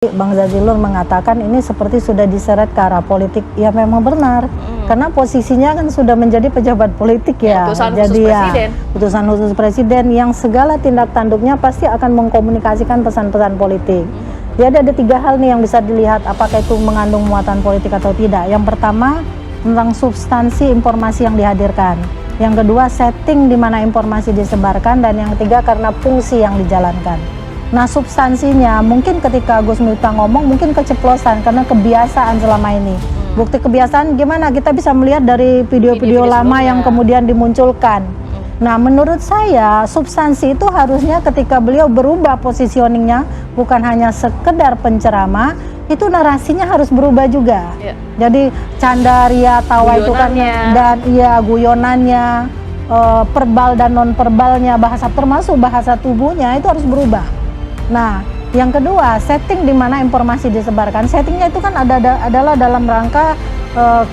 Bang Zazilur mengatakan ini seperti sudah diseret ke arah politik. Ya memang benar, karena posisinya kan sudah menjadi pejabat politik ya. Utusan Jadi khusus ya, presiden. utusan khusus presiden yang segala tindak tanduknya pasti akan mengkomunikasikan pesan-pesan politik. Jadi ada 3 hal nih yang bisa dilihat apakah itu mengandung muatan politik atau tidak. Yang pertama tentang substansi informasi yang dihadirkan. Yang kedua setting di mana informasi disebarkan, dan yang ketiga karena fungsi yang dijalankan. Nah substansinya mungkin ketika Gus Miftah ngomong mungkin keceplosan karena kebiasaan selama ini. Bukti kebiasaan gimana? Kita bisa melihat dari video-video lama yang kemudian dimunculkan. Nah menurut saya substansi itu harusnya ketika beliau berubah positioningnya bukan hanya sekedar penceramah, itu narasinya harus berubah juga. Jadi canda ria tawa itu kan, dan iya guyonannya, verbal dan non verbalnya, bahasa termasuk bahasa tubuhnya itu harus berubah. Nah, yang kedua, setting di mana informasi disebarkan. Settingnya itu kan adalah dalam rangka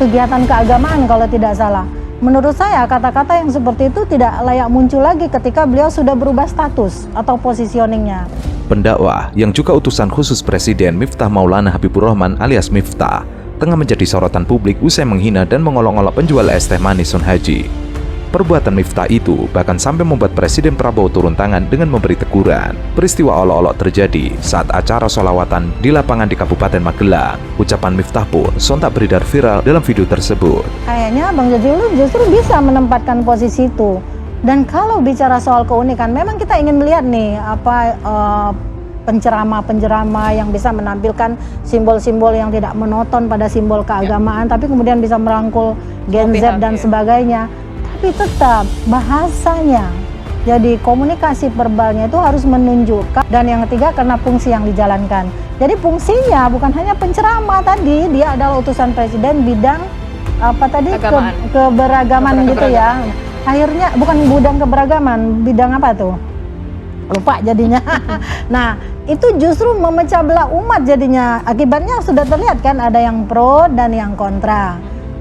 kegiatan keagamaan kalau tidak salah. Menurut saya kata-kata yang seperti itu tidak layak muncul lagi ketika beliau sudah berubah status atau positioningnya. Pendakwah yang juga utusan khusus Presiden Miftah Maulana Habibur Rahman alias Miftah tengah menjadi sorotan publik usai menghina dan mengolok-olok penjual es teh manis Sun Haji. Perbuatan Miftah itu bahkan sampai membuat Presiden Prabowo turun tangan dengan memberi teguran. Peristiwa olok-olok terjadi saat acara sholawatan di lapangan di Kabupaten Magelang. Ucapan Miftah pun sontak beredar viral dalam video tersebut. Kayaknya Bang Zazilur justru bisa menempatkan posisi itu. Dan kalau bicara soal keunikan, memang kita ingin melihat nih penceramah-penceramah yang bisa menampilkan simbol-simbol yang tidak monoton pada simbol keagamaan, tapi kemudian bisa merangkul Gen Z dan sebagainya. Tapi tetap bahasanya, jadi komunikasi verbalnya itu harus menunjukkan. Dan yang ketiga karena fungsi yang dijalankan. Jadi fungsinya bukan hanya penceramah tadi, dia adalah utusan presiden bidang apa tadi, keberagaman gitu ya. Akhirnya bukan bidang keberagaman, bidang apa tuh? Lupa jadinya. Nah itu justru memecah belah umat jadinya. Akibatnya sudah terlihat kan, ada yang pro dan yang kontra.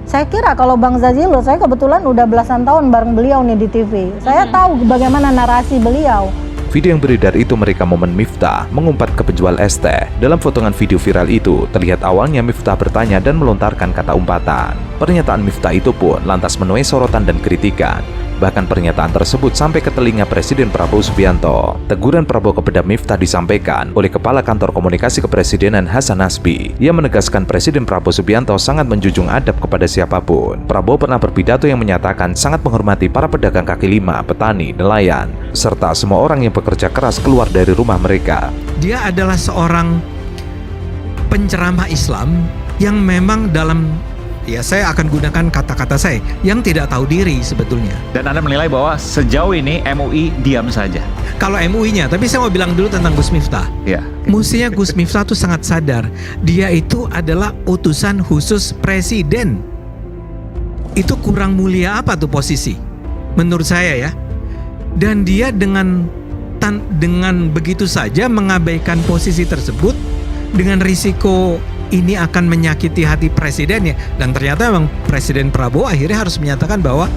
Saya kira kalau Bang Zazilur, saya kebetulan udah belasan tahun bareng beliau nih di TV. Saya tahu bagaimana narasi beliau. Video yang beredar itu merekam momen Miftah mengumpat ke penjual es teh. Dalam potongan video viral itu, terlihat awalnya Miftah bertanya dan melontarkan kata umpatan. Pernyataan Miftah itu pun lantas menuai sorotan dan kritikan. Bahkan pernyataan tersebut sampai ke telinga Presiden Prabowo Subianto. Teguran Prabowo kepada Miftah disampaikan oleh Kepala Kantor Komunikasi Kepresidenan Hasan Nasbi. Ia menegaskan Presiden Prabowo Subianto sangat menjunjung adab kepada siapapun. Prabowo pernah berpidato yang menyatakan sangat menghormati para pedagang kaki lima, petani, nelayan, serta semua orang yang bekerja keras keluar dari rumah mereka. Dia adalah seorang penceramah Islam yang memang dalam, ya saya akan gunakan kata-kata saya, yang tidak tahu diri sebetulnya. Dan Anda menilai bahwa sejauh ini MUI diam saja? Kalau MUI-nya, tapi saya mau bilang dulu tentang Gus Miftah. Ya. Mestinya Gus Miftah tuh sangat sadar, dia itu adalah utusan khusus presiden. Itu kurang mulia apa tuh posisi? Menurut saya ya. Dan dia dengan begitu saja mengabaikan posisi tersebut dengan risiko ini akan menyakiti hati presidennya. Dan ternyata memang Presiden Prabowo akhirnya harus menyatakan bahwa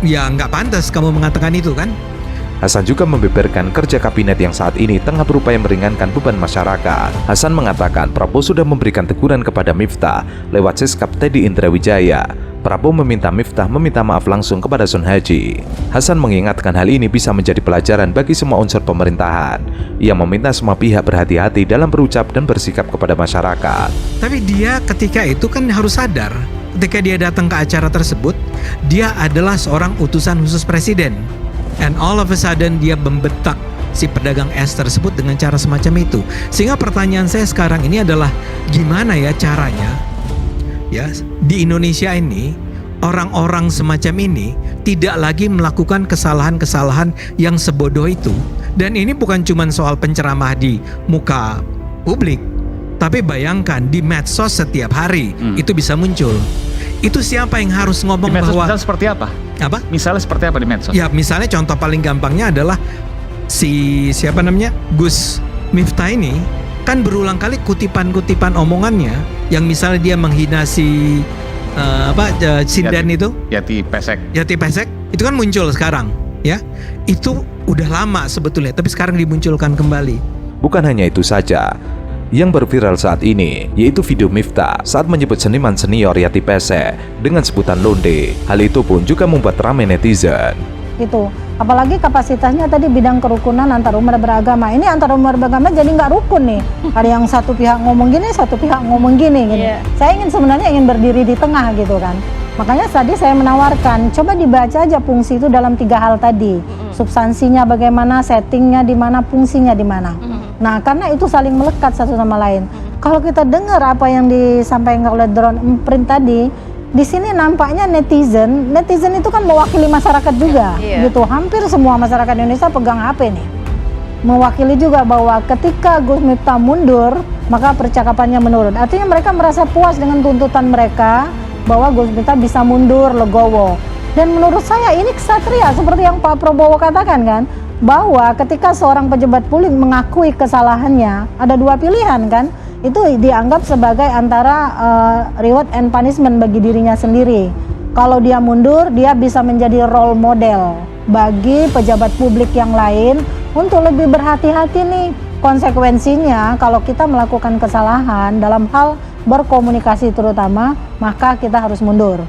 ya nggak pantas kamu mengatakan itu kan. Hasan juga membeberkan kerja kabinet yang saat ini tengah berupaya meringankan beban masyarakat. Hasan mengatakan Prabowo sudah memberikan teguran kepada Miftah lewat Siskap Teddy Indrawijaya. Prabowo meminta Miftah meminta maaf langsung kepada Sun Haji. Hasan mengingatkan hal ini bisa menjadi pelajaran bagi semua unsur pemerintahan. Ia meminta semua pihak berhati-hati dalam berucap dan bersikap kepada masyarakat. Tapi dia ketika itu kan harus sadar, ketika dia datang ke acara tersebut, dia adalah seorang utusan khusus presiden. And all of a sudden dia membetak si pedagang es tersebut dengan cara semacam itu. Sehingga pertanyaan saya sekarang ini adalah gimana ya caranya ya di Indonesia ini orang-orang semacam ini tidak lagi melakukan kesalahan-kesalahan yang sebodoh itu. Dan ini bukan cuma soal penceramah di muka publik, tapi bayangkan di medsos setiap hari itu bisa muncul. Itu siapa yang harus ngomong di medsos bahwa misalnya seperti apa? Apa? Misalnya seperti apa di medsos? Ya misalnya contoh paling gampangnya adalah si siapa namanya Gus Miftah ini kan berulang kali kutipan-kutipan omongannya yang misalnya dia menghina si Sindan itu Yati Pesek itu kan muncul sekarang ya. Itu udah lama sebetulnya tapi sekarang dimunculkan kembali. Bukan hanya itu saja, yang berviral saat ini, yaitu video Miftah saat menyebut seniman senior Yati Pese dengan sebutan londe. Hal itu pun juga membuat ramai netizen. Gitu. Apalagi kapasitasnya tadi bidang kerukunan antar umat beragama. Ini antar umat beragama jadi nggak rukun nih. Ada yang satu pihak ngomong gini, satu pihak ngomong gini. Saya sebenarnya ingin berdiri di tengah gitu kan. Makanya tadi saya menawarkan, coba dibaca aja fungsi itu dalam 3 hal tadi. Substansinya bagaimana, settingnya di mana, fungsinya di mana. Nah, karena itu saling melekat satu sama lain. Kalau kita dengar apa yang disampaikan oleh drone imprint tadi, di sini nampaknya netizen itu kan mewakili masyarakat juga, gitu. Hampir semua masyarakat Indonesia pegang HP nih. Mewakili juga bahwa ketika Gus Miftah mundur, maka percakapannya menurun. Artinya mereka merasa puas dengan tuntutan mereka bahwa Gus Miftah bisa mundur, legowo. Dan menurut saya ini ksatria, seperti yang Pak Prabowo katakan kan, bahwa ketika seorang pejabat publik mengakui kesalahannya, ada 2 pilihan kan, itu dianggap sebagai antara reward and punishment bagi dirinya sendiri. Kalau dia mundur, dia bisa menjadi role model bagi pejabat publik yang lain untuk lebih berhati-hati nih konsekuensinya kalau kita melakukan kesalahan dalam hal berkomunikasi terutama, maka kita harus mundur.